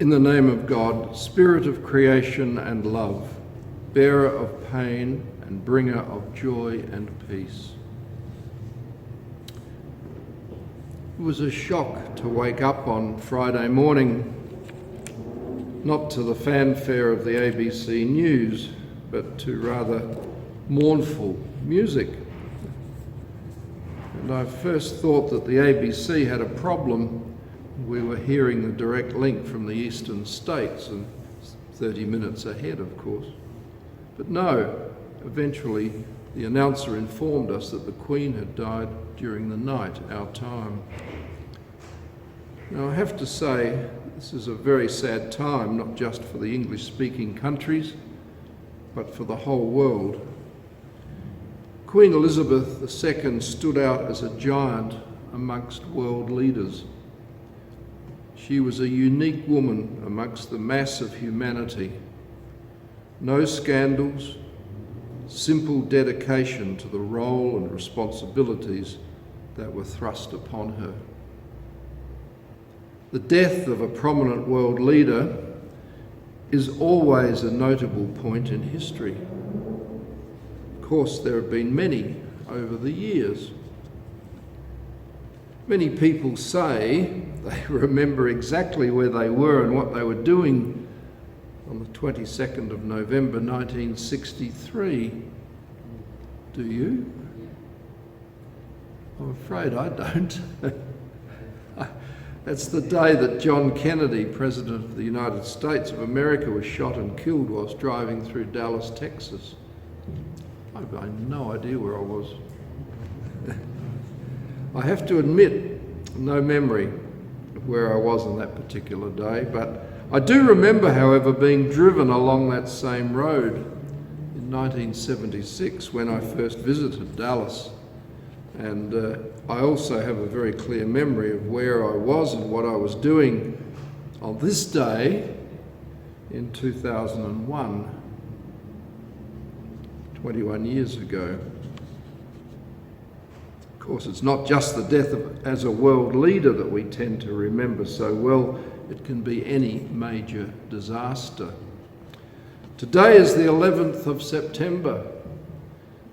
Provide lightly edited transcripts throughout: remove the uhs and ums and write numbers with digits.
In the name of God, Spirit of creation and love, bearer of pain and bringer of joy and peace. It was a shock to wake up on Friday morning, not to the fanfare of the ABC News, but to rather mournful music. And I first thought that the ABC had a problem. We were hearing the direct link from the eastern states, and 30 minutes ahead, of course. But no, eventually the announcer informed us that the Queen had died during the night, our time. Now I have to say, this is a very sad time, not just for the English-speaking countries, but for the whole world. Queen Elizabeth II stood out as a giant amongst world leaders. She was a unique woman amongst the mass of humanity. No scandals, simple dedication to the role and responsibilities that were thrust upon her. The death of a prominent world leader is always a notable point in history. Of course, there have been many over the years. Many people say they remember exactly where they were and what they were doing on the 22nd of November 1963. Do you? I'm afraid I don't. That's the day that John Kennedy, President of the United States of America, was shot and killed whilst driving through Dallas, Texas. I've no idea where I was. I have to admit, no memory of where I was on that particular day, but I do remember, however, being driven along that same road in 1976 when I first visited Dallas. And I also have a very clear memory of where I was and what I was doing on this day in 2001, 21 years ago. Of course, it's not just the death as a world leader that we tend to remember so well. It can be any major disaster. Today is the 11th of September,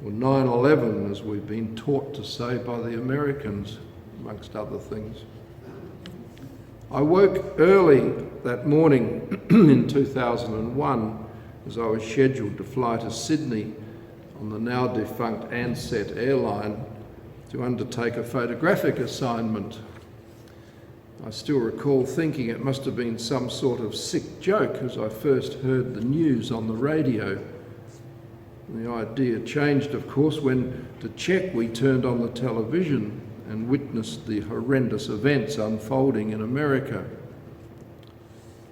or 9/11, as we've been taught to say by the Americans, amongst other things. I woke early that morning in 2001 as I was scheduled to fly to Sydney on the now defunct Ansett airline to undertake a photographic assignment. I still recall thinking it must have been some sort of sick joke as I first heard the news on the radio. The idea changed, of course, when, to check, we turned on the television and witnessed the horrendous events unfolding in America.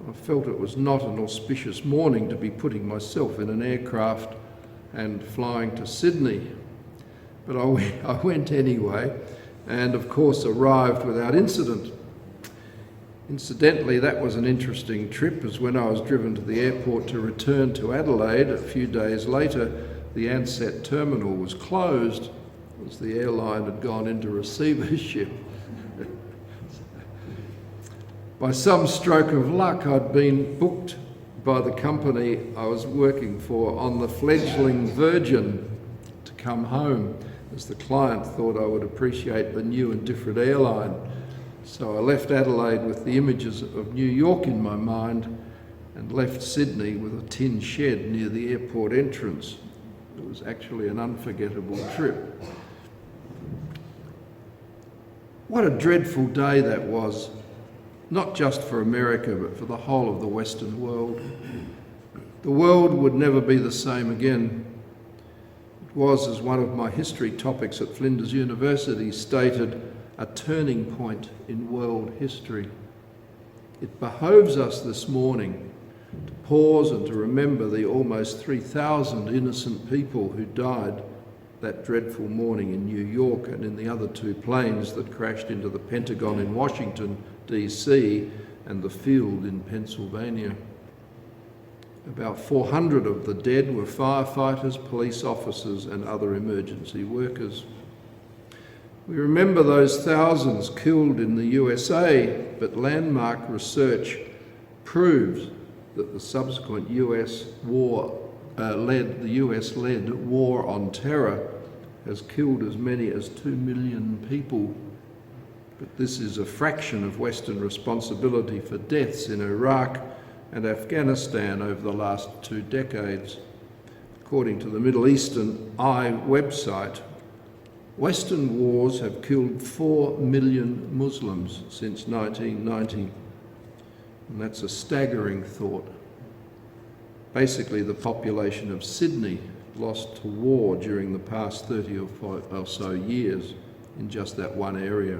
I felt it was not an auspicious morning to be putting myself in an aircraft and flying to Sydney. But I went anyway, and of course arrived without incident. Incidentally, that was an interesting trip, as when I was driven to the airport to return to Adelaide a few days later, the Ansett terminal was closed as the airline had gone into receivership. By some stroke of luck, I'd been booked by the company I was working for on the fledgling Virgin to come home, as the client thought I would appreciate the new and different airline. So I left Adelaide with the images of New York in my mind and left Sydney with a tin shed near the airport entrance. It was actually an unforgettable trip. What a dreadful day that was, not just for America, but for the whole of the Western world. The world would never be the same again. It was, as one of my history topics at Flinders University stated, a turning point in world history. It behoves us this morning to pause and to remember the almost 3,000 innocent people who died that dreadful morning in New York and in the other two planes that crashed into the Pentagon in Washington, D.C. and the field in Pennsylvania. About 400 of the dead were firefighters, police officers and other emergency workers. We remember those thousands killed in the USA, but landmark research proves that the subsequent US-led war on terror has killed as many as 2 million people. But this is a fraction of Western responsibility for deaths in Iraq and Afghanistan over the last 2 decades. According to the Middle Eastern Eye website, Western wars have killed 4 million Muslims since 1990. And that's a staggering thought. Basically, the population of Sydney lost to war during the past 30 or so years in just that one area.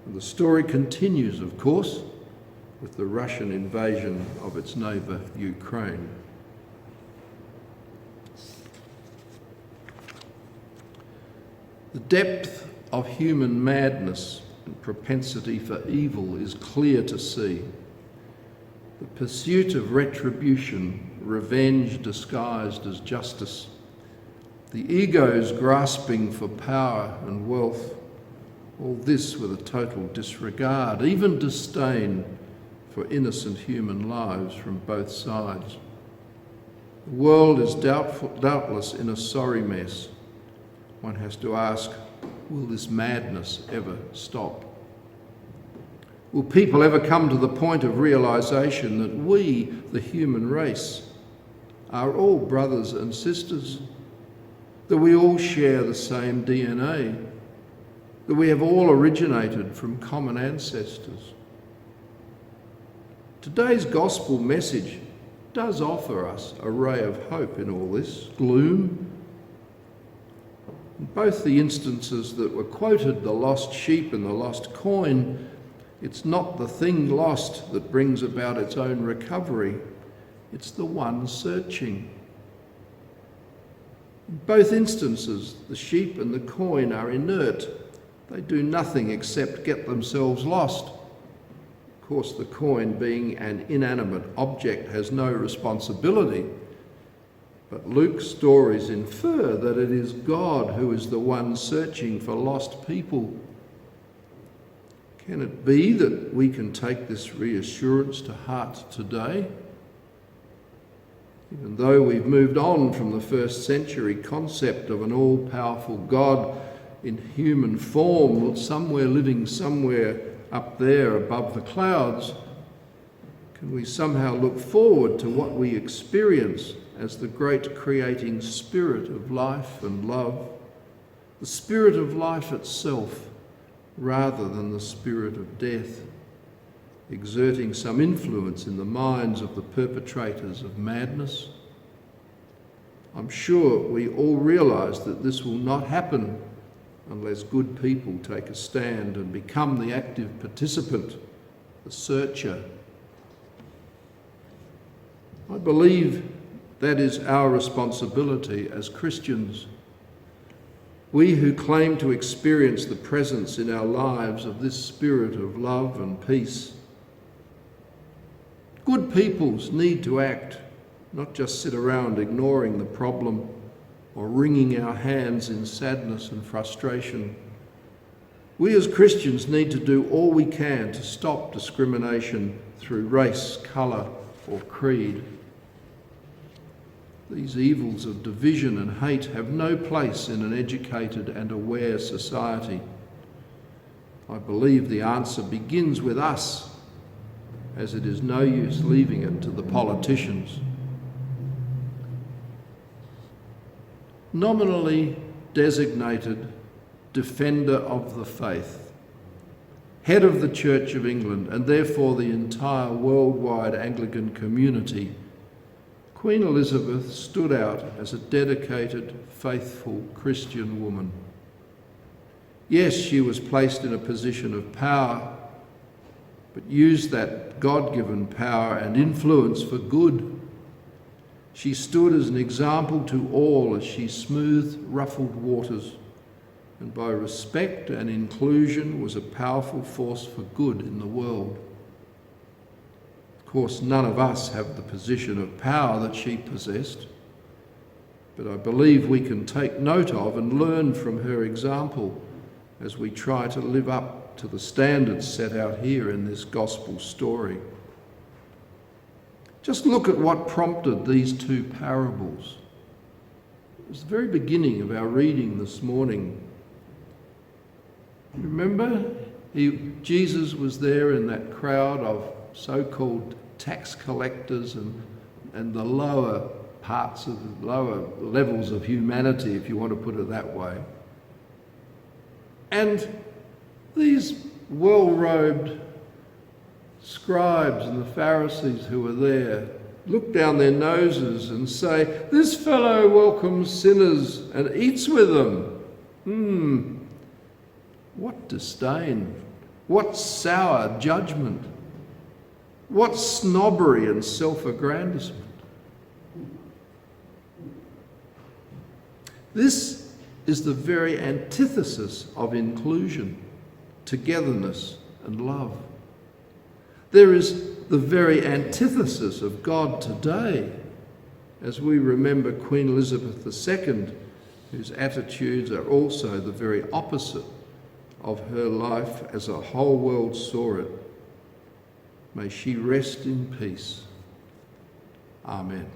And the story continues, of course, with the Russian invasion of its neighbour, Ukraine. The depth of human madness and propensity for evil is clear to see. The pursuit of retribution, revenge disguised as justice, the egos grasping for power and wealth, all this with a total disregard, even disdain for innocent human lives from both sides. The world is doubtless in a sorry mess. One has to ask, will this madness ever stop? Will people ever come to the point of realisation that we, the human race, are all brothers and sisters, that we all share the same DNA, that we have all originated from common ancestors? Today's gospel message does offer us a ray of hope in all this gloom. In both the instances that were quoted, the lost sheep and the lost coin, it's not the thing lost that brings about its own recovery, it's the one searching. In both instances, the sheep and the coin are inert. They do nothing except get themselves lost. Of course, the coin, being an inanimate object, has no responsibility. But Luke's stories infer that it is God who is the one searching for lost people. Can it be that we can take this reassurance to heart today? Even though we've moved on from the first century concept of an all-powerful God in human form, somewhere living somewhere up there above the clouds, can we somehow look forward to what we experience as the great creating spirit of life and love, the spirit of life itself, rather than the spirit of death, exerting some influence in the minds of the perpetrators of madness? I'm sure we all realise that this will not happen unless good people take a stand and become the active participant, the searcher. I believe that is our responsibility as Christians. We who claim to experience the presence in our lives of this spirit of love and peace. Good peoples need to act, not just sit around ignoring the problem or wringing our hands in sadness and frustration. We as Christians need to do all we can to stop discrimination through race, colour or creed. These evils of division and hate have no place in an educated and aware society. I believe the answer begins with us, as it is no use leaving it to the politicians. Nominally designated Defender of the Faith, head of the Church of England and therefore the entire worldwide Anglican community, Queen Elizabeth stood out as a dedicated, faithful Christian woman. Yes, she was placed in a position of power, but used that God-given power and influence for good. She stood as an example to all as she smoothed ruffled waters, and by respect and inclusion was a powerful force for good in the world. Of course, none of us have the position of power that she possessed, but I believe we can take note of and learn from her example as we try to live up to the standards set out here in this gospel story. Just look at what prompted these two parables. It was the very beginning of our reading this morning. Remember, Jesus was there in that crowd of so-called tax collectors and the lower parts of the lower levels of humanity, if you want to put it that way. And these well-robed scribes and the Pharisees who were there look down their noses and say, "This fellow welcomes sinners and eats with them." What disdain, what sour judgment, what snobbery and self-aggrandizement. This is the very antithesis of inclusion, togetherness and love. There is the very antithesis of God today, as we remember Queen Elizabeth II, whose attitudes are also the very opposite of her life as a whole world saw it. May she rest in peace. Amen.